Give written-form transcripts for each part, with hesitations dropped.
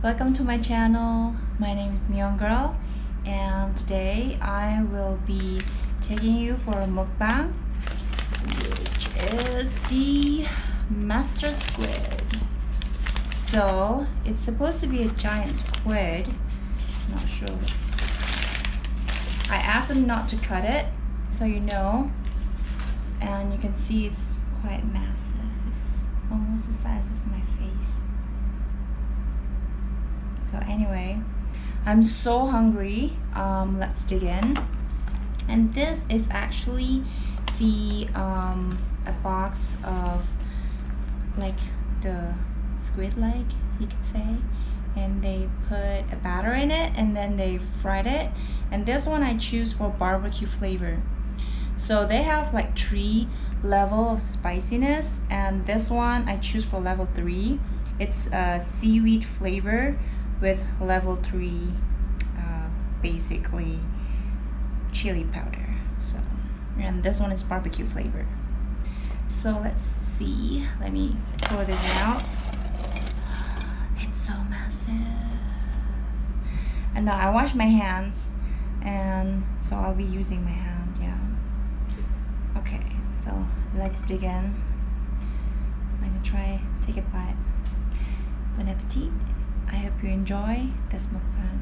Welcome to my channel. My name is Neon Girl, and today I will be taking you for a mukbang, which is the master squid. So it's supposed to be a giant squid. Not sure I asked them not to cut it, so you know, and you can see it's quite massive. It's almost the size of my face. So anyway, I'm so hungry. Let's dig in. And this is actually the a box of like the squid leg, you could say, and they put a batter in it and then they fried it. And this one I choose for barbecue flavor. So they have like 3 level of spiciness, and this one I choose for level 3. It's a seaweed flavor with level 3 basically chili powder. So, and this one is barbecue flavor. So let's see, let me pour this out. It's so massive. And now I wash my hands, and so I'll be using my hand. Yeah, okay, so let's dig in. Let me try take a bite. Bon appetit. I hope you enjoy this mukbang.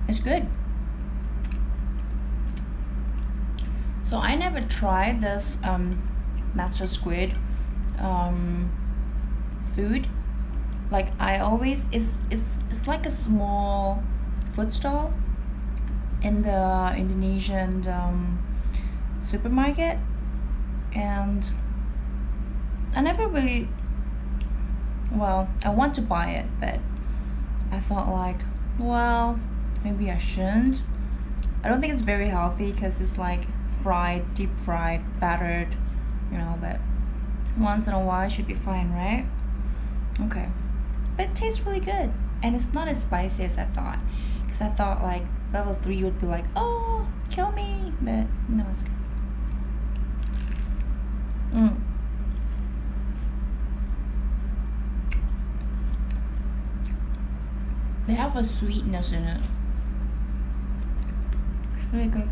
It's good. So I never tried this master squid food. Like I always, it's like a small food stall in the Indonesian supermarket, and I never really, well, I want to buy it, but I thought like, well, maybe I shouldn't. I don't think it's very healthy because it's like fried, deep fried, battered, you know, but once in a while it should be fine, right? Okay, but it tastes really good, and it's not as spicy as I thought, because I thought like level 3 would be like, oh, kill me, but no, it's good. They have a sweetness in it. It's really good.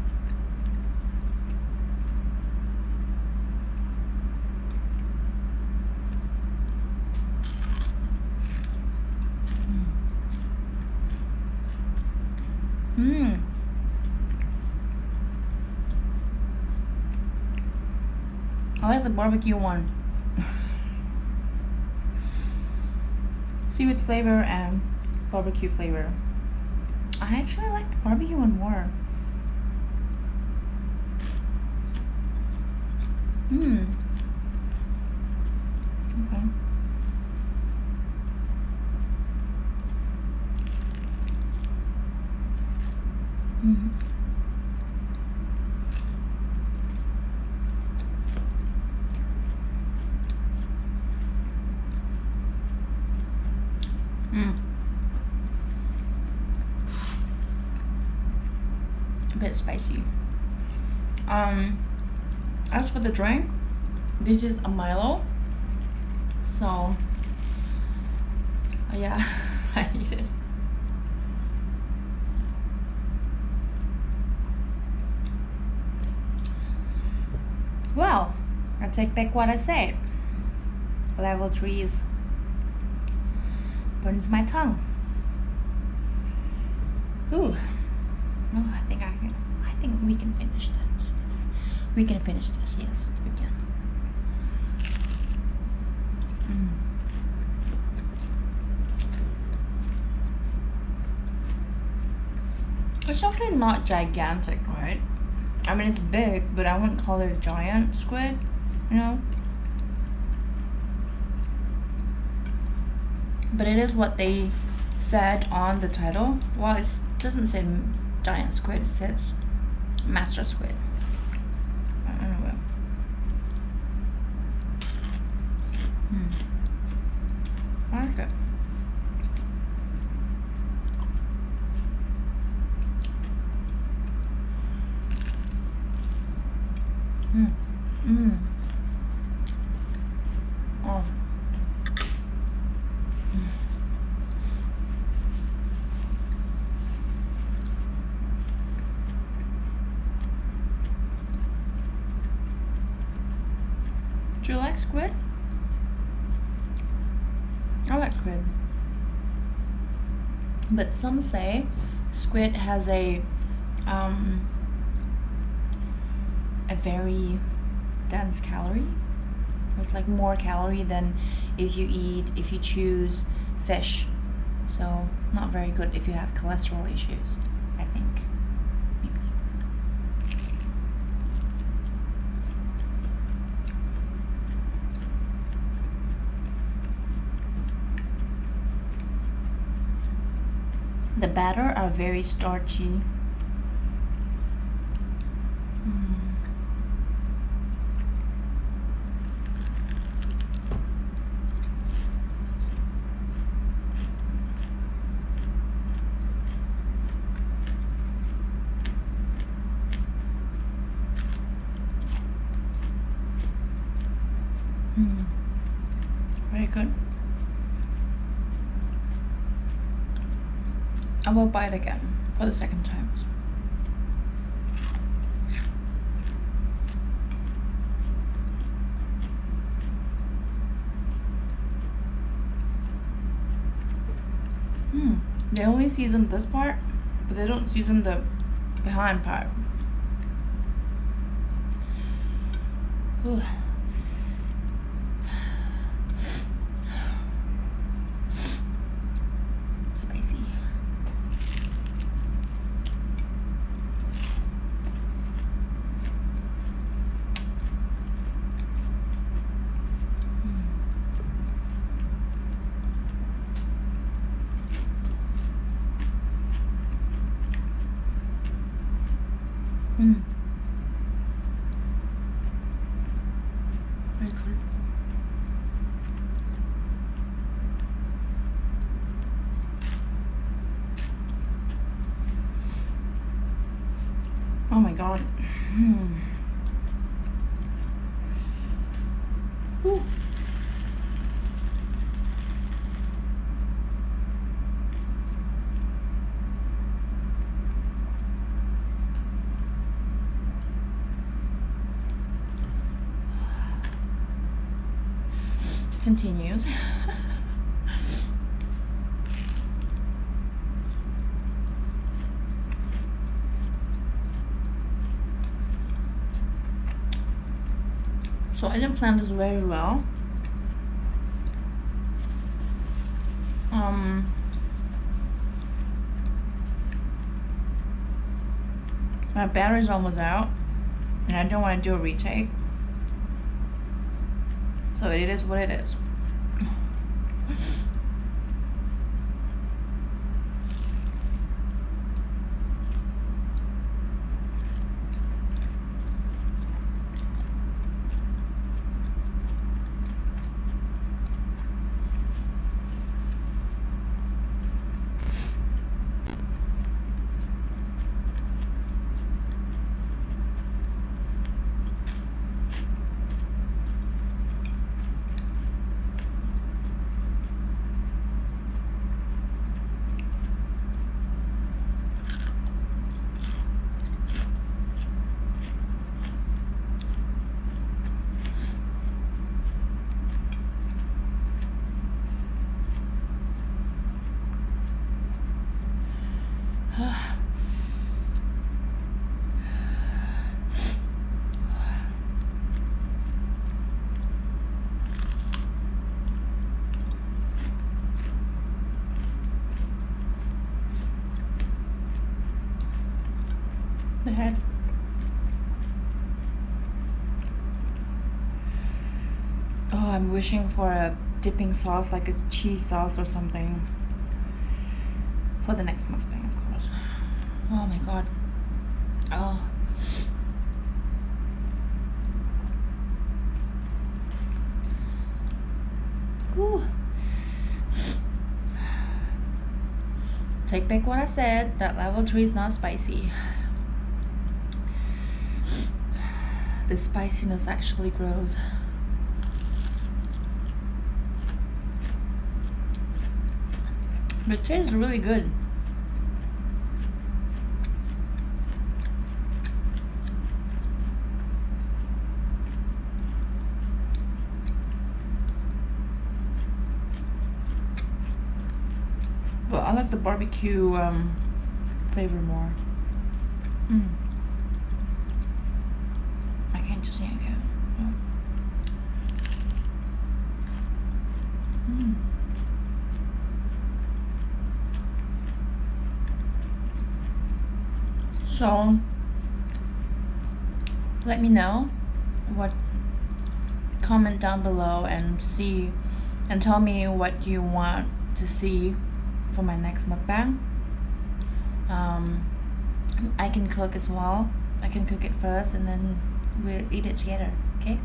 I like the barbecue one. Seaweed flavor and barbecue flavor. I actually like the barbecue one more. Okay. A bit spicy. As for the drink, this is a Milo. So yeah, I eat it. Well, I take back what I said. Level 3 is burns my tongue. Ooh. Oh, I think we can finish this. We can finish this, yes, we can. It's actually not gigantic, right? I mean, it's big, but I wouldn't call it a giant squid, you know? But it is what they said on the title. Well, it doesn't say giant squid, it says master squid. I don't know. I like it. Mm. Oh. Do you like squid? I like squid. But some say squid has a very dense calorie. It's like more calorie than if you choose fish. So not very good if you have cholesterol issues, I think. Maybe. The batter are very starchy. Very good. I will buy it again for the second time. They only season this part, but they don't season the behind part. Ooh. Spicy. Very good. Oh my god. Ooh. Continues. So I didn't plan this very well. My battery's almost out, and I don't want to do a retake. So it is what it is. The head. Oh, I'm wishing for a dipping sauce, like a cheese sauce or something, for the next mukbang, of course. Oh my god. Oh. Whew. Take back what I said, that level 3 is not spicy. the spiciness actually grows. But it tastes really good. But I like the barbecue flavor more. I can't just yank it. So let me know comment down below and tell me what you want to see for my next mukbang. I can cook as well. I can cook it first and then we'll eat it together, okay?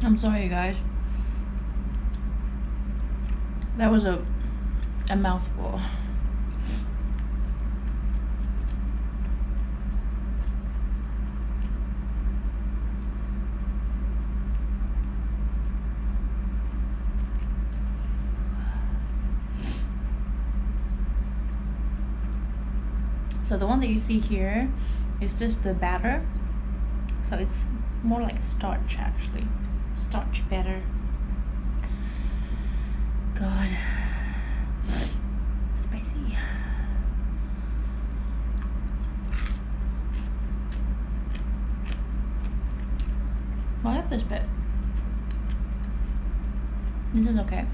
I'm sorry, you guys. That was a mouthful. So the one that you see here is just the batter. So it's more like starch actually. Starch batter. God. Spicy. I have this bit. This is okay.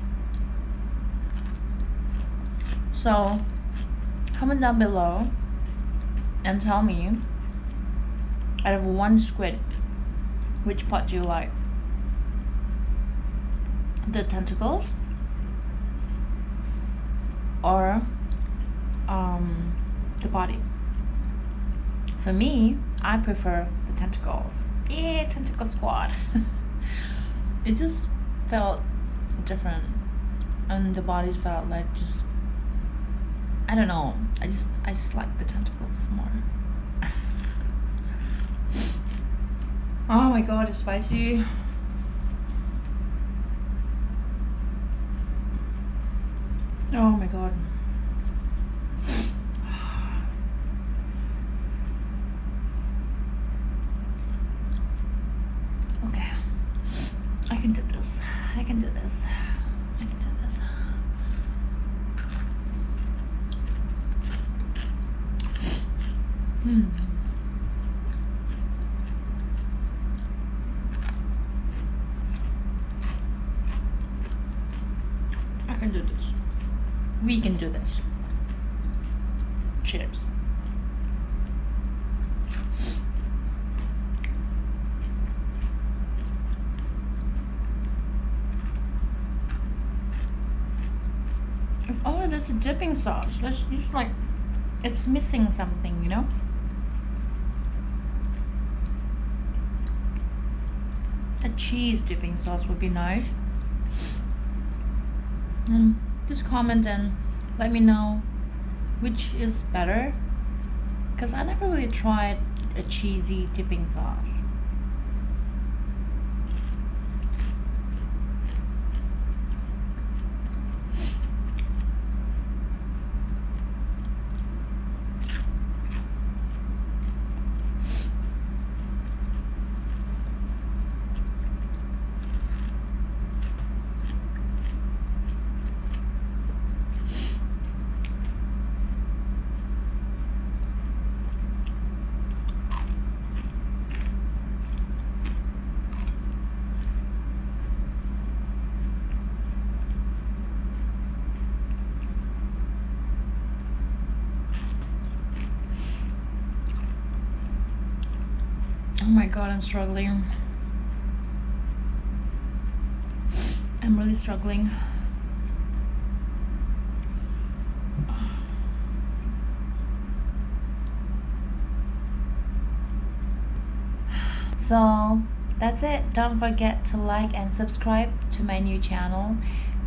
So comment down below and tell me, out of one squid, which part do you like? The tentacles or the body? For me, I prefer the tentacles. Yeah, tentacle squad. It just felt different, and the bodies felt like just, I don't know, I just like the tentacles more. Oh my god, it's spicy. Oh my god. Okay. I can do this. I can do this. I can do this. I can do this. We can do this. Cheers. If only there's a dipping sauce. It's like, it's missing something, you know? A cheese dipping sauce would be nice. Just comment and let me know which is better, because I never really tried a cheesy dipping sauce. Oh my god, I'm struggling. I'm really struggling. So that's it. Don't forget to like and subscribe to my new channel.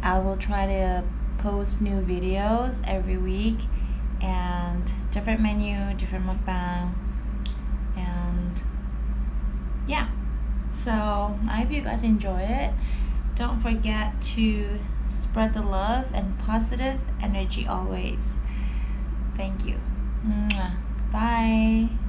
I will try to post new videos every week and different menu, different mukbang, and yeah. So I hope you guys enjoy it. Don't forget to spread the love and positive energy always. Thank you. Mwah. Bye.